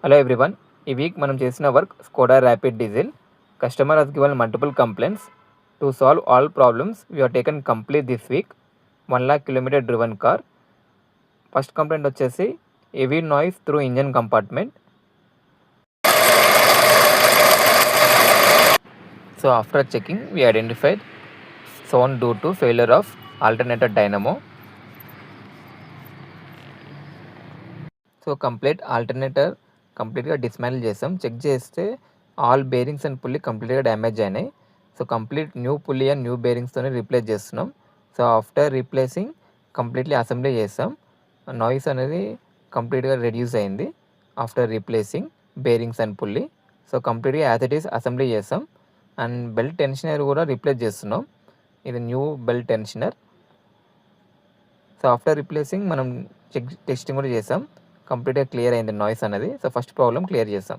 Hello everyone. ఈ week మనం చేసిన work Skoda rapid diesel. Customer has given multiple complaints. To solve all problems, we have taken complete this week. 1 lakh kilometer driven car. First complaint వచ్చేసి heavy noise through engine compartment. So after checking, we identified sound due to failure of alternator dynamo. So alternator కంప్లీట్గా dismantle చేసాం. Check చేస్తే all bearings and pulley కంప్లీట్గా damage అయినాయి. So complete new pulley and new బేరింగ్స్తోనే replace చేస్తున్నాం. So after replacing completely assembly చేసాం. Noise అనేది కంప్లీట్గా రెడ్యూస్ అయింది after replacing bearings and pulley. So కంప్లీట్గా యాజ్ ఇట్ ఈస్ అసెంబ్లీ చేసాం. అండ్ బెల్ట్ టెన్షనర్ కూడా రీప్లేస్ చేస్తున్నాం. ఇది new belt tensioner. So after replacing మనం టెస్టింగ్ కూడా చేసాం. కంప్లీట్గా క్లియర్ అయింది నాయిస్ అనేది. సో ఫస్ట్ ప్రాబ్లం క్లియర్ చేసాం.